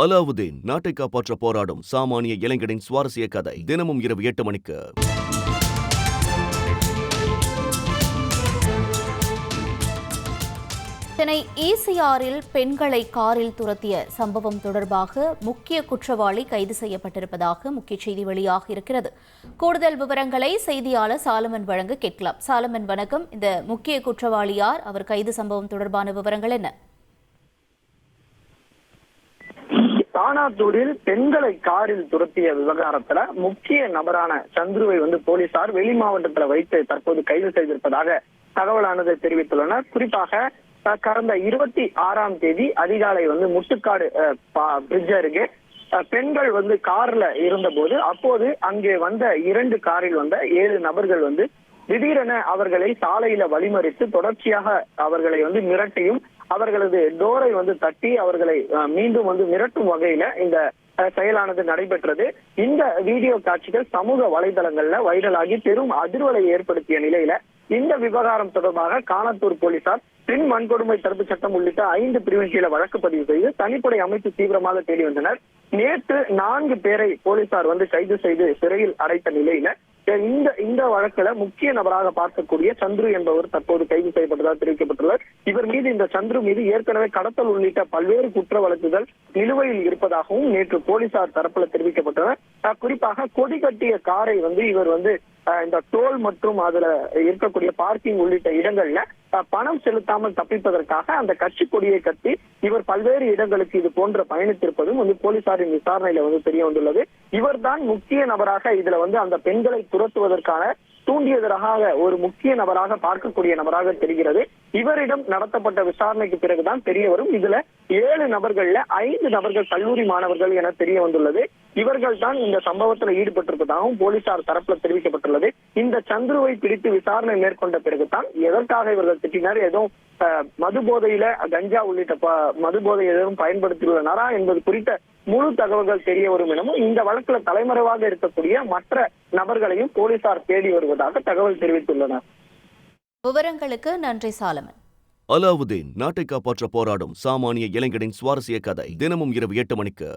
அலாவுதீன் நாட்டை காப்பாற்ற போராடும் சாமானிய இளைஞனின் சுவாரஸ்ய கதை தினமும் இரவு 8 மணிக்கு. சென்னை ECRல் பெண்களை காரில் துரத்திய சம்பவம் தொடர்பாக முக்கிய குற்றவாளி கைது செய்யப்பட்டிருப்பதாக முக்கிய செய்தி வெளியாக இருக்கிறது. கூடுதல் விவரங்களை செய்தியாளர் சாலமன் வழங்க கேட்கலாம். சாலமன், வணக்கம். இந்த முக்கிய குற்றவாளி யார்? அவர் கைது சம்பவம் தொடர்பான விவரங்கள் என்ன? தானாத்தூரில் பெண்களை காரில் துரத்திய விவகாரத்துல முக்கிய நபரான சந்துருவை போலீசார் வெளி மாவட்டத்துல வைத்து தற்போது கைது செய்திருப்பதாக தகவலானது தெரிவித்துள்ளனர். குறிப்பாக கடந்த 26ஆம் தேதி அதிகாலை முட்டுக்காடு பிரிட்ஜ் அருகே பெண்கள் கார்ல இருந்தபோது அப்போது அங்கே வந்த 2 காரில் வந்த 7 நபர்கள் திடீரென அவர்களை சாலையில வழிமறித்து தொடர்ச்சியாக அவர்களை மிரட்டியும் அவர்களது டோரை தட்டி அவர்களை மீண்டும் மிரட்டும் வகையில இந்த செயலானது நடைபெற்றது. இந்த வீடியோ காட்சிகள் சமூக வலைதளங்கள்ல வைரலாகி பெரும் அதிர்வலை ஏற்படுத்திய நிலையில இந்த விவகாரம் தொடர்பாக காணத்தூர் போலீசார் பெண் வன்கொடுமை தடுப்பு சட்டம் உள்ளிட்ட 5 பிரிவின் கீழ வழக்கு பதிவு செய்து தனிப்படை அமைத்து தீவிரமாக தேடி வந்தனர். நேற்று 4 பேரை போலீசார் கைது செய்து சிறையில் அடைத்த நிலையில இந்த வழக்குல முக்கிய நபராக பார்க்கக்கூடிய சந்துரு என்பவர் தற்போது கைது செய்யப்பட்டதாக தெரிவிக்கப்பட்டுள்ளார். இவர் மீது இந்த சந்துரு மீது ஏற்கனவே கடத்தல் உள்ளிட்ட பல்வேறு குற்ற வழக்குகள் நிலுவையில் இருப்பதாகவும் நேற்று போலீசார் தரப்புல தெரிவிக்கப்பட்டனர். குறிப்பாக கொடி கட்டிய காரை இவர் இந்த டோல் மற்றும் அதுல இருக்கக்கூடிய பார்க்கிங் உள்ளிட்ட இடங்கள்ல பணம் செலுத்தாமல் தப்பிப்பதற்காக அந்த கட்சி கொடியை கட்டி இவர் பல்வேறு இடங்களுக்கு இது போன்ற பயணித்திருப்பதும் போலீசாரின் விசாரணையில தெரிய வந்துள்ளது. இவர்தான் முக்கிய நபராக இதுல அந்த பெண்களை துரத்துவதற்கான தூண்டியதற்காக ஒரு முக்கிய நபராக பார்க்கக்கூடிய நபராக தெரிகிறது. இவரிடம் நடத்தப்பட்ட விசாரணைக்கு பிறகுதான் தெரிய வரும். இதுல 7 நபர்கள்ல 5 நபர்கள் கல்லூரி மாணவர்கள் என தெரிய வந்துள்ளது. இவர்கள் தான் இந்த சம்பவத்தில் ஈடுபட்டிருப்பதாகவும் போலீசார் தரப்புல தெரிவிக்கப்பட்டுள்ளது. இந்த சந்துருவை பிடித்து விசாரணை மேற்கொண்ட பிறகுதான் எதற்காக இவர்கள் திட்டினர், ஏதோ மது போதையில கஞ்சா உள்ளிட்ட மது போதை எதுவும் பயன்படுத்தியுள்ளனரா என்பது குறித்த முழு தகவல்கள் தெரிய வரும் எனவும் இந்த வழக்குல தலைமறைவாக இருக்கக்கூடிய மற்ற நபர்களையும் போலீசார் தேடி வருவதாக தகவல் தெரிவித்துள்ளனர். விவரங்களுக்கு நன்றி சாலமன். அலாவுதீன் நாட்டை காப்பாற்ற போராடும் சாமானிய இளைஞனின் சுவாரஸ்ய கதை தினமும் இரவு 8 மணிக்கு.